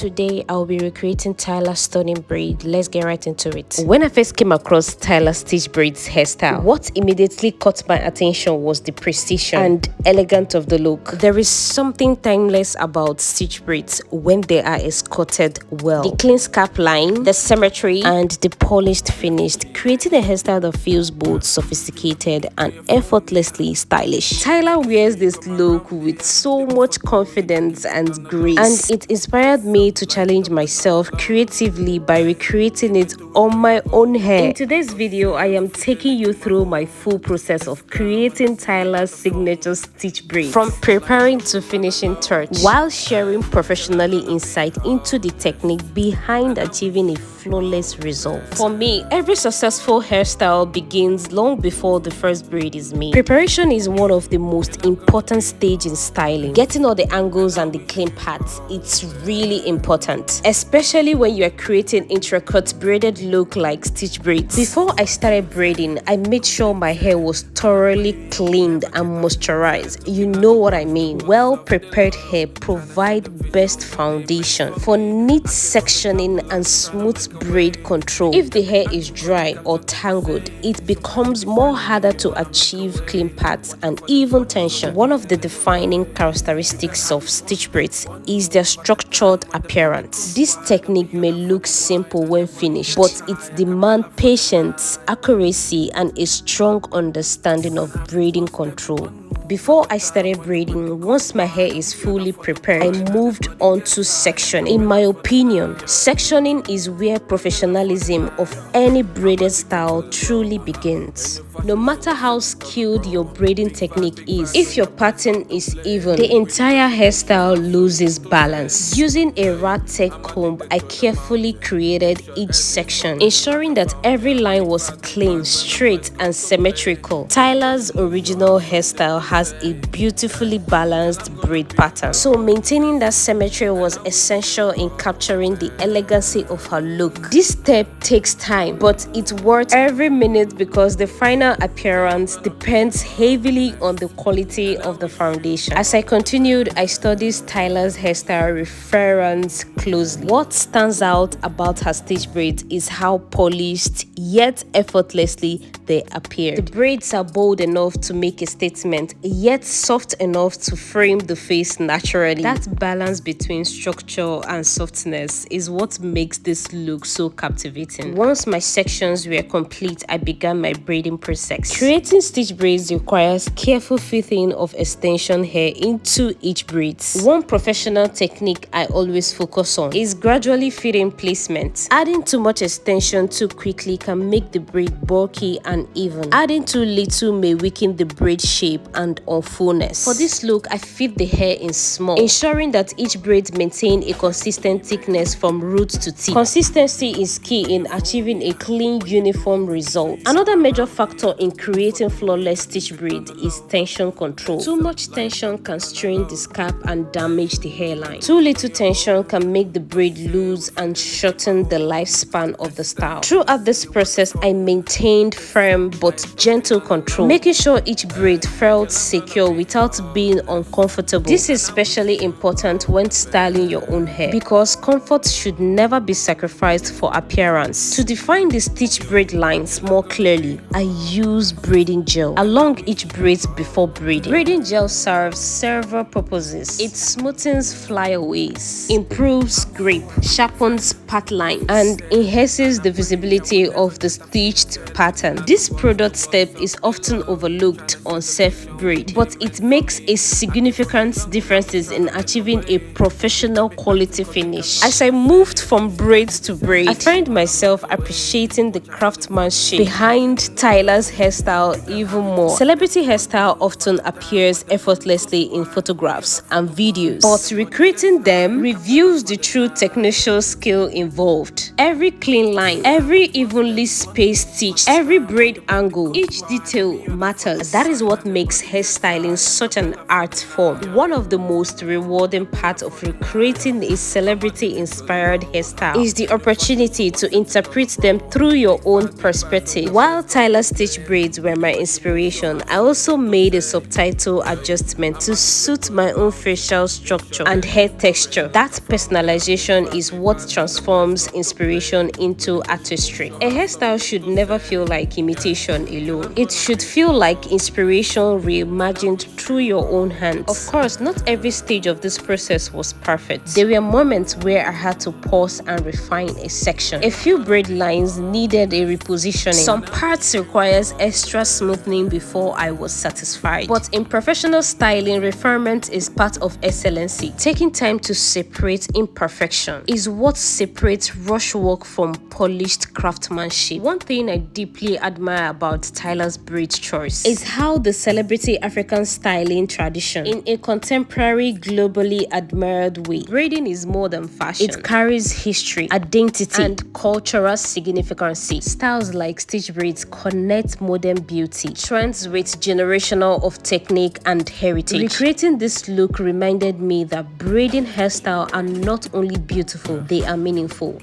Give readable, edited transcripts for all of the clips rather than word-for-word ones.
Today I'll be recreating Tyler's stunning braid. Let's get right into it. When I first came across Tyler's stitch braids hairstyle, what immediately caught my attention was the precision and elegance of the look. There is something timeless about stitch braids when they are escorted well. The clean scalp line, the symmetry, and the polished finish, creating a hairstyle that feels both sophisticated and effortlessly stylish. Tyler wears this look with so much confidence and grace, and it inspired me to challenge myself creatively by recreating it on my own hair. In today's video, I am taking you through my full process of creating Tyler's signature stitch braid, from preparing to finishing touch, while sharing professionally insight into the technique behind achieving a flawless result. For me, every successful hairstyle begins long before the first braid is made. Preparation is one of the most important stages in styling. Getting all the angles and the clean parts, it's really important, especially when you are creating intricate braided look like stitch braids. Before I started braiding, I made sure my hair was thoroughly cleaned and moisturized. You know what I mean. Well prepared hair provide best foundation for neat sectioning and smooth braid control. If the hair is dry or tangled, it becomes more harder to achieve clean parts and even tension. One of the defining characteristics of stitch braids is their structured appearance. This technique may look simple when finished, but it demands patience, accuracy, and a strong understanding of braiding control. Before I started braiding, once my hair is fully prepared, I moved on to sectioning. In my opinion, sectioning is where professionalism of any braided style truly begins. No matter how skilled your braiding technique is, if your pattern is even, the entire hairstyle loses balance. Using a rat tape comb, I carefully created each section, ensuring that every line was clean, straight, and symmetrical. Tyler's original hairstyle has a beautifully balanced braid pattern, so maintaining that symmetry was essential in capturing the elegancy of her look. This step takes time, but it's worth every minute because the final appearance depends heavily on the quality of the foundation. As I continued, I studied Tyler's hairstyle reference closely. What stands out about her stitch braids is how polished yet effortlessly they appear. The braids are bold enough to make a statement, yet soft enough to frame the face naturally. That balance between structure and softness is what makes this look so captivating. Once my sections were complete, I began my braiding process. Creating stitch braids requires careful fitting of extension hair into each braid. One professional technique I always focus on is gradually fitting placement. Adding too much extension too quickly can make the braid bulky and even. Adding too little may weaken the braid shape and unfullness. For this look, I fit the hair in small, ensuring that each braid maintain a consistent thickness from root to tip. Consistency is key in achieving a clean, uniform result. Another major factor in creating flawless stitch braid is tension control. Too much tension can strain the scalp and damage the hairline. Too little tension can make the braid loose and shorten the lifespan of the style. Throughout this process, I maintained firm but gentle control, making sure each braid felt secure without being uncomfortable. This is especially important when styling your own hair because comfort should never be sacrificed for appearance. To define the stitch braid lines more clearly, I use braiding gel along each braid before braiding. Braiding gel serves several purposes. It smoothens flyaways, improves grip, sharpens part lines, and enhances the visibility of the stitched pattern. This product step is often overlooked on self-braid, but it makes a significant difference in achieving a professional quality finish. As I moved from braid to braid, I find myself appreciating the craftsmanship behind Tyler's hairstyle even more. Celebrity hairstyle often appears effortlessly in photographs and videos, but recreating them reveals the true technical skill involved. Every clean line, every evenly spaced stitch, every braid angle, each detail matters. That is what makes hair hairstyling such an art form. One of the most rewarding parts of recreating a celebrity-inspired hairstyle is the opportunity to interpret them through your own perspective. While Tyler Stitch braids were my inspiration, I also made a subtitle adjustment to suit my own facial structure and hair texture. That personalization is what transforms inspiration into artistry. A hairstyle should never feel like imitation alone. It should feel like inspiration reimagined through your own hands. Of course, not every stage of this process was perfect. There were moments where I had to pause and refine a section. A few braid lines needed a repositioning. Some parts requires extra smoothing before I was satisfied. But in professional styling, refinement is part of excellency. Taking time to separate imperfection is what separates rush work from polished craftsmanship. One thing I deeply admire about Tyler's braid choice is how the celebrity African styling tradition in a contemporary, globally admired way. Braiding is more than fashion. It carries history, identity, and cultural significance. Styles like stitch braids connect modern beauty, trends with generational of technique and heritage. Recreating this look reminded me that braiding hairstyles are not only beautiful, they are meaningful.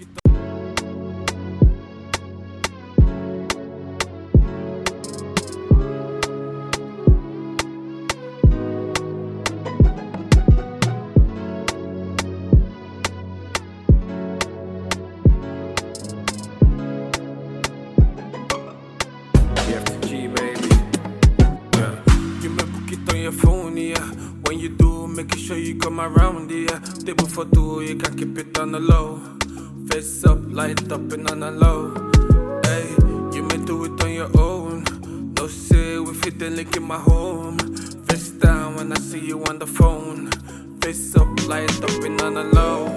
When you do, making sure you come around, yeah. Table for two, you can keep it on the low. Face up, light up and on the low. Hey, you may do it on your own. No say we fit the link in my home. Face down when I see you on the phone. Face up, light up and on the low.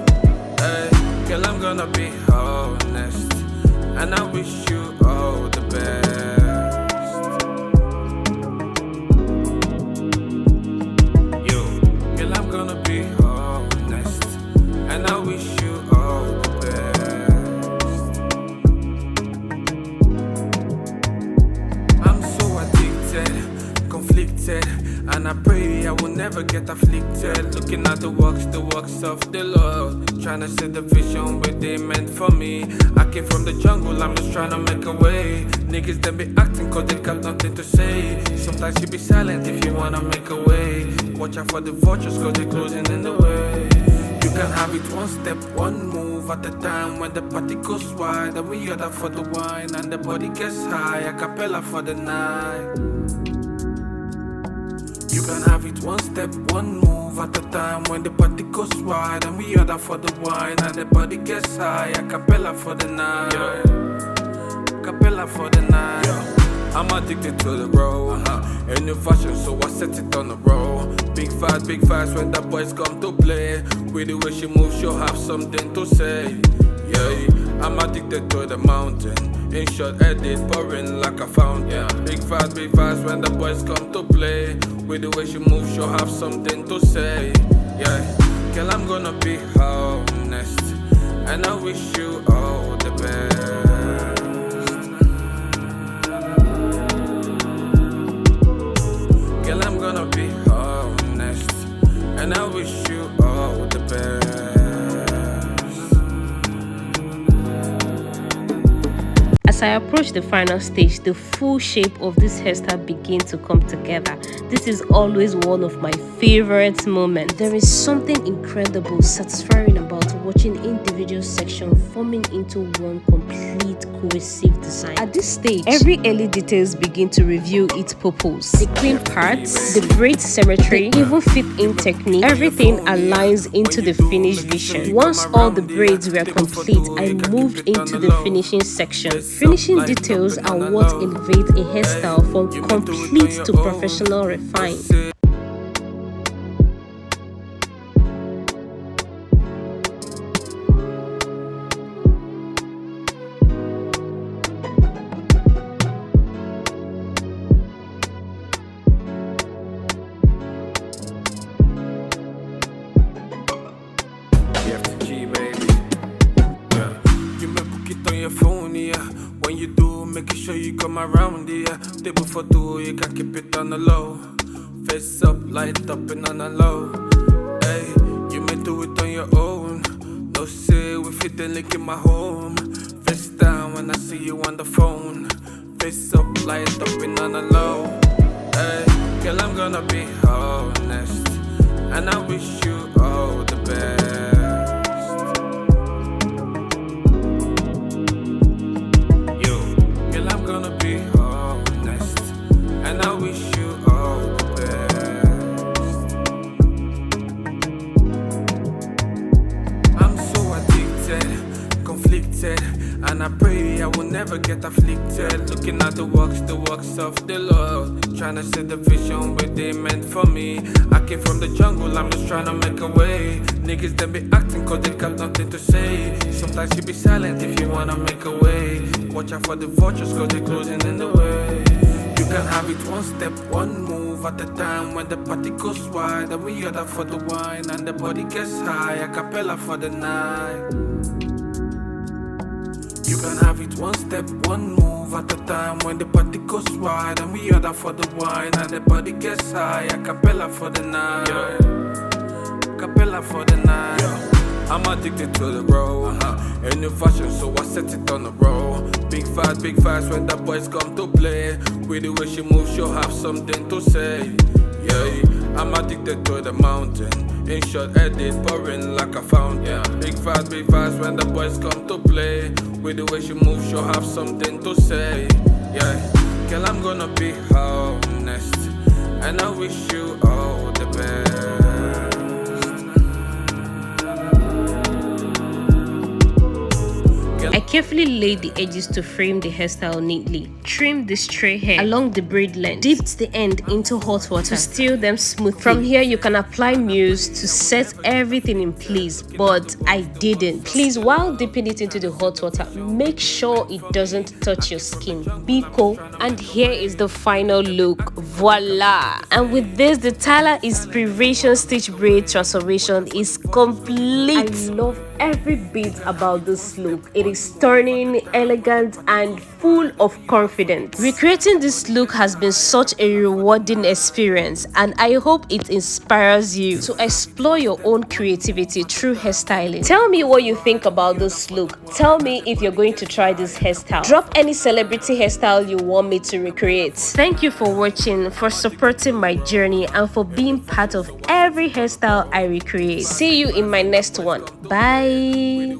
Hey, girl, I'm gonna be honest, and I wish you all the best. And I pray I will never get afflicted. Looking at the works of the Lord. Trying to set the vision where they meant for me. I came from the jungle, I'm just trying to make a way. Niggas them be acting cause they got nothing to say. Sometimes you be silent if you wanna make a way. Watch out for the vultures cause they're closing in the way. You can have it one step, one move at a time. When the party goes wide and we order for the wine and the body gets high, a cappella for the night. You can have it one step, one move at a time. When the party goes wide and we order for the wine and the body gets high, a cappella for the night. Cappella for the night. I'm addicted to the road. A new fashion, so I set it on the road. Big fast when the boys come to play. With the way she moves, she'll have something to say. Yeah, I'm addicted to the mountain. In short, edit, pouring like a fountain. Big fast when the boys come to play. With the way she moves, she'll have something to say. Yeah, girl, I'm gonna be honest, and I wish you all the best. Girl, I'm gonna be honest, and I wish you all the best. As I approach the final stage, the full shape of this hairstyle begins to come together. This is always one of my favorite moments. There is something incredible, satisfying about watching individual sections forming into one complete cohesive design. At this stage, every early details begin to reveal its purpose. The clean parts, the braid symmetry, the even fit-in technique, everything aligns into the finished vision. Once all the braids were complete, I moved into the finishing section. Finishing details are what elevate a hairstyle from complete to professional refine. When you do, making sure you come around, yeah. Table for two, you can keep it on the low. Face up, light up and on the low. Hey, you may do it on your own. No say if you then link in my home. Face down when I see you on the phone. Face up, light up and on the low. Hey, girl, I'm gonna be honest, and I wish you all the best. Yo, girl, I'm gonna be honest, and I wish you all the best. I'm so addicted, conflicted, and I pray I will never get afflicted. Looking at the works of the Lord, trying to see the vision where they meant for me. I came from the jungle, I'm just trying to make a way. Niggas they be acting cause they got nothing to say. Sometimes you be silent if you wanna make a way. Watch out for the vultures cause they're closing in the way. You can have it one step, one move at a time. When the party goes wide and we order for the wine, and the body gets high, a cappella for the night. You can have it one step, one move at a time. When the party goes wide and we order for the wine, and the body gets high, a cappella for the night. Yeah. Cappella for the night. Yeah. I'm addicted to the road. A new fashion, so I set it on the road. Big fast when the boys come to play. With the way she moves, she'll have something to say. Yeah, I'm addicted to the mountain. In short, edit pouring like a fountain. Yeah. Big fast when the boys come to play. With the way she moves, she'll have something to say. Yeah, girl, I'm gonna be honest, and I wish you all the best. I carefully laid the edges to frame the hairstyle neatly, trimmed the stray hair along the braid length, dipped the end into hot water to steal them smoothly. From here, you can apply mousse to set everything in place, but I didn't. Please, while dipping it into the hot water, make sure it doesn't touch your skin. Be cool. And here is the final look. Voila! And with this, the Tyler Inspiration Stitch Braid transformation is complete. I love every bit about this look. It is stunning, elegant, and full of confidence. Recreating this look has been such a rewarding experience, and I hope it inspires you to explore your own creativity through hairstyling. Tell me what you think about this look. Tell me if you're going to try this hairstyle. Drop any celebrity hairstyle you want me to recreate. Thank you for watching, for supporting my journey, and for being part of every hairstyle I recreate. See you in my next one. Bye.